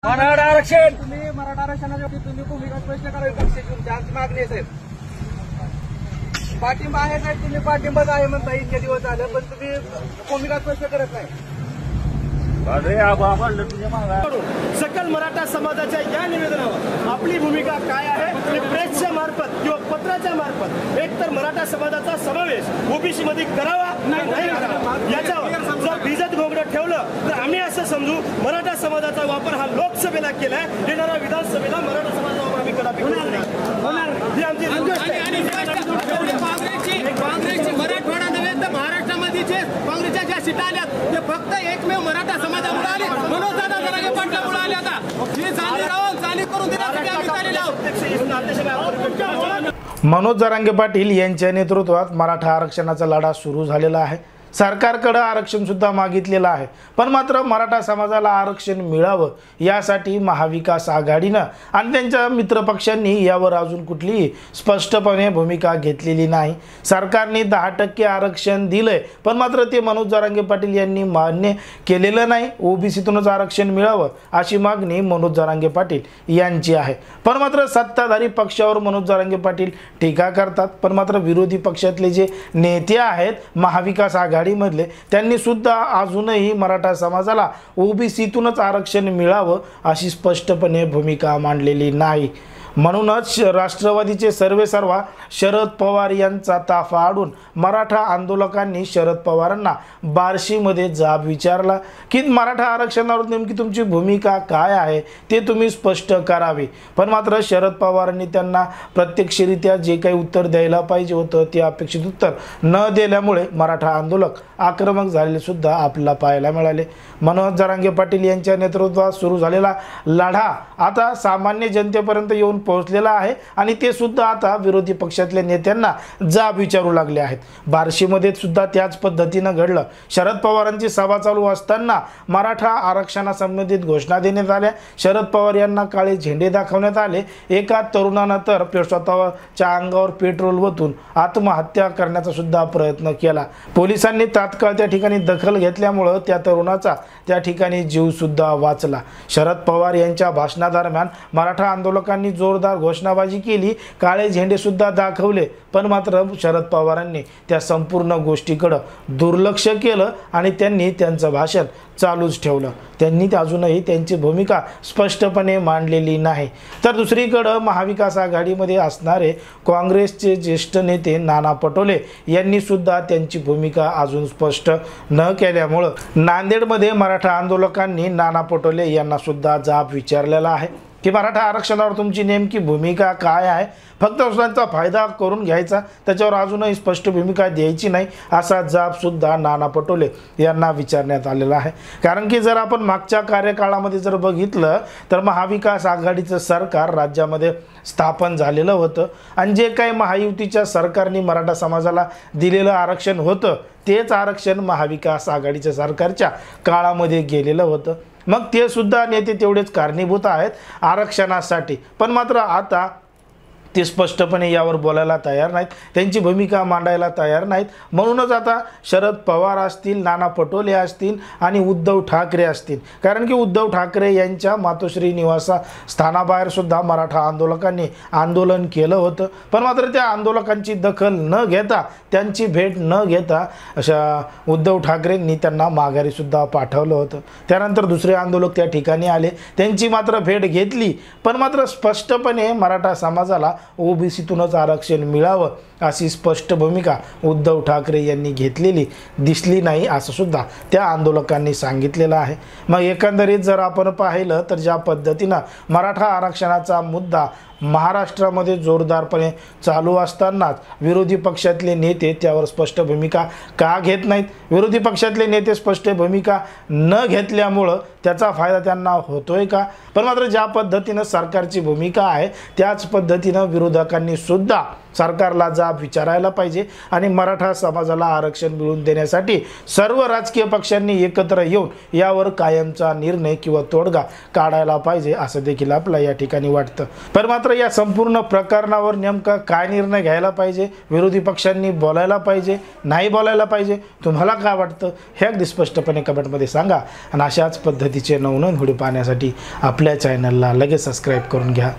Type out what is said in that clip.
मराठा आरक्षण तुम्ही मराठा आरक्षणाच्या तुम्ही भूमिका स्पष्ट करावी पक्षाची आमची मागणी आहे साहेब. पाठिंबा आहे साहेब, तुम्ही पाठिंबाच आहे म्हणता इतके दिवस झाले, पण तुम्ही भूमिका स्पष्ट करत नाही. सकल मराठा समाजाच्या या निवेदनावर आपली भूमिका काय आहे प्रेसच्या मार्फत किंवा पत्राच्या मार्फत एक तर मराठा समाजाचा समावेश ओबीसी मध्ये करावा नाही करावा याच्यावर जर भिजत घोंगडं ठेवलं तर आम्ही असं समजू मराठा समाजाचा वापर हा लोकसभेला केलाय, येणाऱ्या विधानसभेला मराठा समाजाचा वापर आम्ही कदापि होणार ही आमची काँग्रेसची मराठवाडा नव्हे तर महाराष्ट्रामध्ये जे काँग्रेसच्या ज्या सीटा आल्या ते फक्त एकमेव मराठा समाजामुळे आले, मनोज दादा जरांगे पाटलामुळे आले. आता ही जाणीव करून देण्यासाठी आम्ही चाललेलो आहोत. मनोज जरांगे पाटील यांच्या नेतृत्वात मराठा आरक्षणाचा लढा सुरू झालेला आहे. सरकारकडे आरक्षण सुद्धा मागितलेलं आहे, पण मात्र मराठा समाजाला आरक्षण मिळावं यासाठी महाविकास आघाडीनं आणि त्यांच्या मित्रपक्षांनी यावर अजून कुठलीही स्पष्टपणे भूमिका घेतलेली नाही. सरकारने 10% आरक्षण दिलंय, पण मात्र ते मनोज जरांगे पाटील यांनी मान्य केलेलं नाही. ओबीसीतूनच आरक्षण मिळावं अशी मागणी मनोज जरांगे पाटील यांची आहे, पण मात्र सत्ताधारी पक्षावर मनोज जरांगे पाटील टीका करतात. पण मात्र विरोधी पक्षातले जे नेते आहेत महाविकास आघाडी मधले त्यांनी सुद्धा अजूनही मराठा समाजाला ओबीसीतूनच आरक्षण मिळावं अशी स्पष्टपणे भूमिका मांडलेली नाही. म्हणूनच राष्ट्रवादीचे सर्वेसर्वा शरद पवार यांचा ताफा आडून मराठा आंदोलकांनी शरद पवारांना बार्शीमध्ये जाब विचारला की मराठा आरक्षणावर नेमकी तुमची भूमिका काय आहे ते तुम्ही स्पष्ट करावे. पण मात्र शरद पवारांनी त्यांना प्रत्यक्षरित्या जे काही उत्तर द्यायला पाहिजे होतं ते अपेक्षित उत्तर न दिल्यामुळे मराठा आंदोलक आक्रमक झालेले सुद्धा आपल्याला पाहायला मिळाले. मनोज जरांगे पाटील यांच्या नेतृत्वात सुरू झालेला लढा आता सामान्य जनतेपर्यंत येऊन पोहोचलेला आहे आणि ते सुद्धा आता विरोधी पक्षातल्या नेत्यांना जाब विचारू लागले आहेत. बार्शीमध्ये सुद्धा त्याच पद्धतीनं घडलं. शरद पवारांची सभा चालू असताना मराठा आरक्षणासंबंधित घोषणा देण्यात आल्या. शरद पवार यांना काळे झेंडे दाखवण्यात आले. एका तरुणानं तर स्वतःच्या अंगावर पेट्रोल ओतून आत्महत्या करण्याचा सुद्धा प्रयत्न केला. पोलिसांनी तात्काळ त्या ठिकाणी दखल घेतल्यामुळं त्या तरुणाचा त्या ठिकाणी जीव सुद्धा वाचला. शरद पवार यांच्या भाषणादरम्यान मराठा आंदोलकांनी जोरदार घोषणाबाजी केली, काळे झेंडे सुद्धा दाखवले, पण मात्र शरद पवारांनी त्या संपूर्ण गोष्टीकडे दुर्लक्ष केलं आणि त्यांनी त्यांचं भाषण चालूच ठेवलं. त्यांनी अजूनही त्यांची भूमिका स्पष्टपणे मांडलेली नाही. तर दुसरीकडे महाविकास आघाडीमध्ये असणारे काँग्रेसचे ज्येष्ठ नेते नाना पटोले यांनी सुद्धा त्यांची भूमिका अजून स्पष्ट न केल्यामुळं नांदेडमध्ये मराठा आंदोलकांनी नाना पटोले यांना सुद्धा जाब विचारलेला आहे की मराठा आरक्षणावर तुमची नेमकी भूमिका काय आहे. फक्त त्यांचा फायदा करून घ्यायचा, त्याच्यावर अजूनही स्पष्ट भूमिका द्यायची नाही असा जाब सुद्धा नाना पटोले यांना विचारण्यात आलेला आहे. कारण की जर आपण मागच्या कार्यकाळामध्ये जर बघितलं तर महाविकास आघाडीचं सरकार राज्यामध्ये स्थापन झालेलं होतं आणि जे काही महायुतीच्या सरकारने मराठा समाजाला दिलेलं आरक्षण होतं तेच आरक्षण महाविकास आघाडीच्या सरकारच्या काळामध्ये गेलेलं होतं. मग ते सुद्धा नेते तेवढेच कारणीभूत आहेत आरक्षणासाठी, पण मात्र आता ते स्पष्टपणे यावर बोलायला तयार नाहीत, त्यांची भूमिका मांडायला तयार नाहीत. म्हणूनच आता शरद पवार असतील, नाना पटोले असतील आणि उद्धव ठाकरे असतील, कारण की उद्धव ठाकरे यांच्या मातोश्री निवासस्थानाबाहेर सुद्धा मराठा आंदोलकांनी आंदोलन केलं होतं. पण मात्र त्या आंदोलकांची दखल न घेता, त्यांची भेट न घेता अशा उद्धव ठाकरेंनी त्यांना माघारी सुद्धा पाठवलं होतं. त्यानंतर दुसरे आंदोलक त्या ठिकाणी आले, त्यांची मात्र भेट घेतली, पण मात्र स्पष्टपणे मराठा समाजाला ओबीसीतूनच आरक्षण मिळावं अशी स्पष्ट भूमिका उद्धव ठाकरे यांनी घेतलेली दिसली नाही असं सुद्धा त्या आंदोलकांनी सांगितलेलं आहे. मग एकंदरीत जर आपण पाहिलं तर ज्या पद्धतीनं मराठा आरक्षणाचा मुद्दा महाराष्ट्रामध्ये जोरदारपणे चालू असतानाच विरोधी पक्षातले नेते त्यावर स्पष्ट भूमिका का घेत नाहीत. विरोधी पक्षातले नेते स्पष्ट भूमिका न घेतल्यामुळं त्याचा फायदा त्यांना होतोय का. पण मात्र ज्या पद्धतीनं सरकारची भूमिका आहे त्याच पद्धतीनं विरोधकांनी सुद्धा सरकारला जाब जाब विचारायला पाहिजे आणि मराठा समाजाला आरक्षण मिळवून देण्यासाठी सर्व राजकीय पक्षांनी एकत्र येऊन यावर कायमचा निर्णय किंवा तोडगा काढायला पाहिजे असं देखील आपल्याला या ठिकाणी वाटतं. पण मात्र या संपूर्ण प्रकरणावर नेमका काय निर्णय घ्यायला पाहिजे, विरोधी पक्षांनी बोलायला पाहिजे नाही बोलायला पाहिजे, तुम्हाला काय वाटतं हे अगदी स्पष्टपणे कमेंटमध्ये सांगा. आणि अशाच पद्धतीचे नवनवीन व्हिडिओ पाहण्यासाठी आपल्या चॅनलला लगेच सबस्क्राईब करून घ्या.